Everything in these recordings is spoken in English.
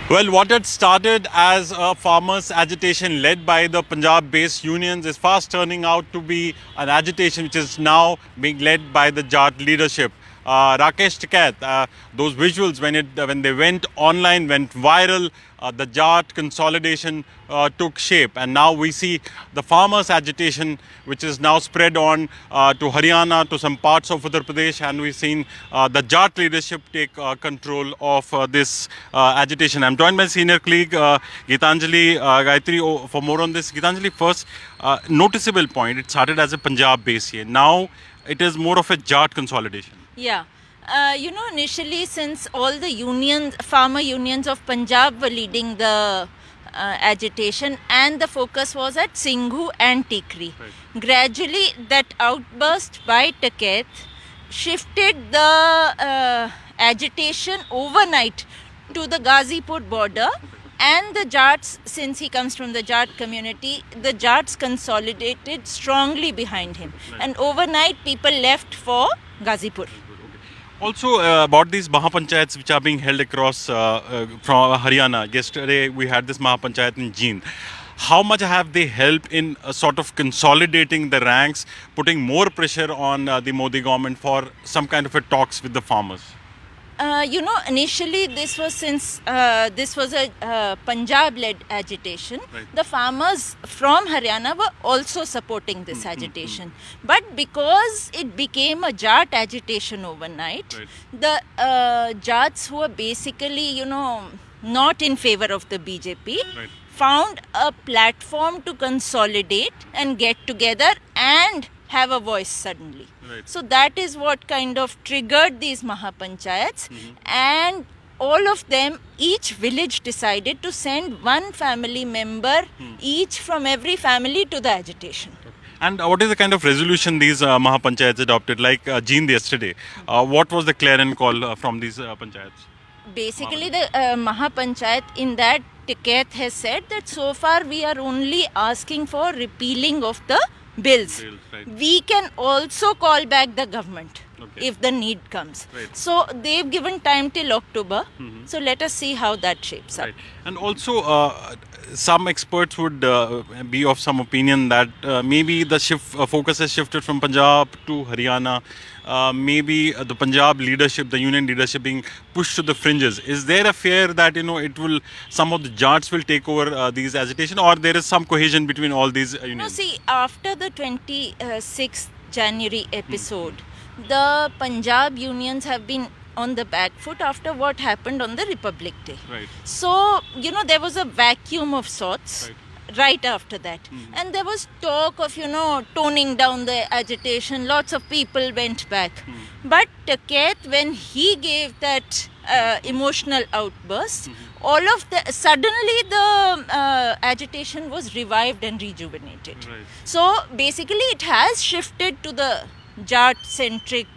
Well, what had started as a farmers' agitation led by the Punjab-based unions is fast turning out to be an agitation which is now being led by the Jat leadership. Rakesh Tikait, those visuals when they went online went viral. The Jat consolidation took shape, and now we see the farmers' agitation, which is now spread on to Haryana, to some parts of Uttar Pradesh, and we've seen the Jat leadership take control of this agitation. I'm joined by senior colleague Gitanjali Gayatri for more on this. Gitanjali, first noticeable point: it started as a Punjab base here. Now it is more of a Jat consolidation. Yeah. Initially, since all the unions, farmer unions of Punjab were leading the agitation, and the focus was at Singhu and Tikri. Right. Gradually, that outburst by Tikait shifted the agitation overnight to the Ghazipur border. And the Jats, since he comes from the Jat community, the Jats consolidated strongly behind him. Right. And overnight, people left for Ghazipur. Also, about these Mahapanchayats which are being held across from Haryana. Yesterday we had this Mahapanchayat in Jind. How much have they helped in sort of consolidating the ranks, putting more pressure on the Modi government for some kind of a talks with the farmers? Initially this was this was a Punjab-led agitation. Right. The farmers from Haryana were also supporting this agitation. But because it became a Jat agitation overnight, Right. the Jats who are basically, not in favor of the BJP, Right. found a platform to consolidate and get together and have a voice suddenly. Right. So that is what kind of triggered these Mahapanchayats, and all of them, each village decided to send one family member each from every family to the agitation. And what is the kind of resolution these Mahapanchayats adopted? Like Jind yesterday, what was the clarion call from these panchayats? Basically, the Mahapanchayat in that Tikait has said that so far we are only asking for repealing of the bills. Right. We can also call back the government Okay. if the need comes. Right. So they've given time till October. So let us see how that shapes up. Right. And also, some experts would be of some opinion that maybe the focus has shifted from Punjab to Haryana. Maybe the Punjab leadership, the union leadership, being pushed to the fringes. Is there a fear that it will some of the Jats will take over these agitation, or there is some cohesion between all these No, unions? see, after the 26th January episode, the Punjab unions have been on the back foot after what happened on the Republic Day. Right. So, there was a vacuum of sorts right after that. And there was talk of, toning down the agitation. Lots of people went back. But Tikait, when he gave that emotional outburst, suddenly the agitation was revived and rejuvenated. Right. So basically it has shifted to the Jat-centric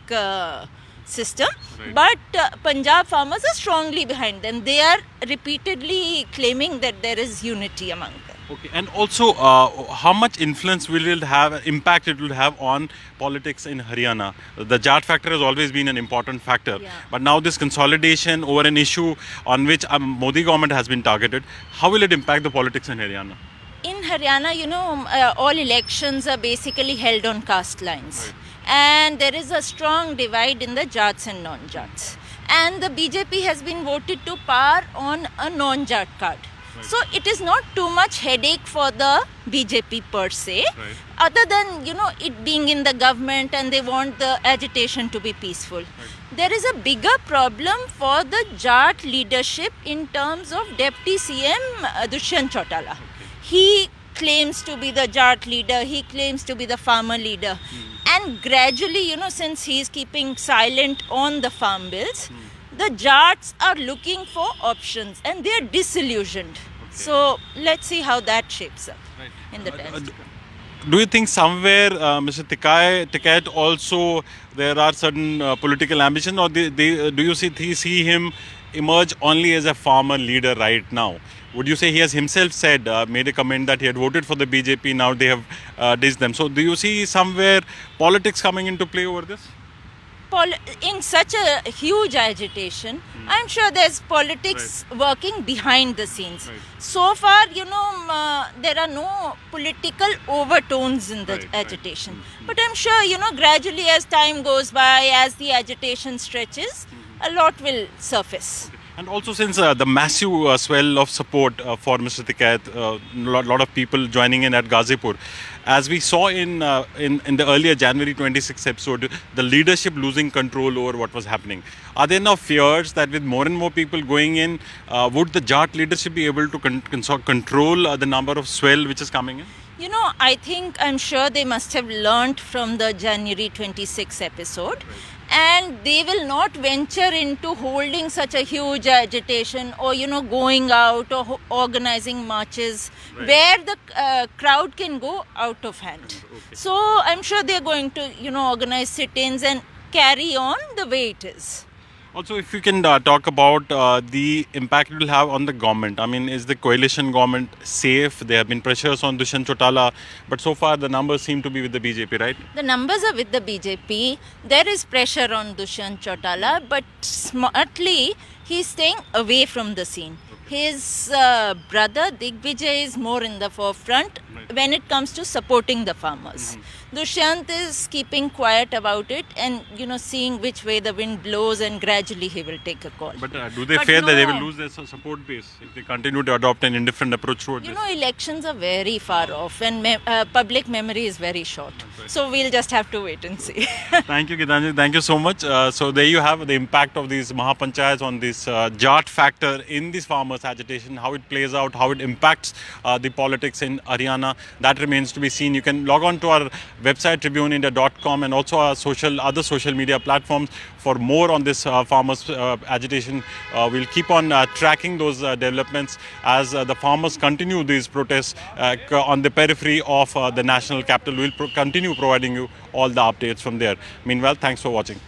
system, Right. but Punjab farmers are strongly behind them. They are repeatedly claiming that there is unity among them. Okay, and also, how much influence will it have, impact it will have on politics in Haryana? The Jat factor has always been an important factor, Yeah. but now this consolidation over an issue on which Modi government has been targeted, how will it impact the politics in Haryana? In Haryana, all elections are basically held on caste lines. Right. And there is a strong divide in the Jats and non-Jats. And the BJP has been voted to power on a non-Jat card. Right. So it is not too much headache for the BJP per se, Right. other than, it being in the government and they want the agitation to be peaceful. There is a bigger problem for the Jat leadership in terms of Deputy CM Dushyant Chautala. He claims to be the Jat leader, he claims to be the farmer leader. And gradually, since he is keeping silent on the farm bills, the Jats are looking for options and they are disillusioned. So let's see how that shapes up in the test. Do you think somewhere, Mr. Tikait also there are certain political ambitions, or do you see him emerge only as a farmer leader right now? Would you say he has himself said, made a comment that he had voted for the BJP, now they have ditched them? So do you see somewhere politics coming into play over this? in such a huge agitation, I'm sure there's politics working behind the scenes. Right. So far, there are no political overtones in the Right, right. agitation. But I'm sure, gradually as time goes by, as the agitation stretches, a lot will surface. And also, since the massive swell of support for Mr. Tikait, lot of people joining in at Ghazipur, as we saw in the earlier January 26th episode, the leadership losing control over what was happening. Are there now fears that with more and more people going in, would the Jat leadership be able to control the number of swell which is coming in? I'm sure they must have learnt from the January 26 episode. And they will not venture into holding such a huge agitation or, going out or organizing marches where the crowd can go out of hand. So I'm sure they're going to, organize sit-ins and carry on the way it is. Also, if you can talk about the impact it will have on the government. I mean, is the coalition government safe? There have been pressures on Dushyant Chautala, but so far the numbers seem to be with the BJP, right? The numbers are with the BJP. There is pressure on Dushyant Chautala, but smartly he's staying away from the scene. His brother Digvijay is more in the forefront when it comes to supporting the farmers. Dushyant is keeping quiet about it and seeing which way the wind blows, and gradually he will take a call. But do they fear that they will lose their support base if they continue to adopt an indifferent approach towards this? Elections are very far off and public memory is very short. So we'll just have to wait and see. Thank you, Gitanjali. Thank you so much. So there you have the impact of these Mahapanchayats on this Jat factor in this farmers' agitation, how it plays out, how it impacts the politics in Haryana. That remains to be seen. You can log on to our website tribuneindia.com and also our other social media platforms for more on this farmers agitation. We'll keep on tracking those developments as the farmers continue these protests on the periphery of the national capital. We'll continue providing you all the updates from there. Meanwhile, thanks for watching.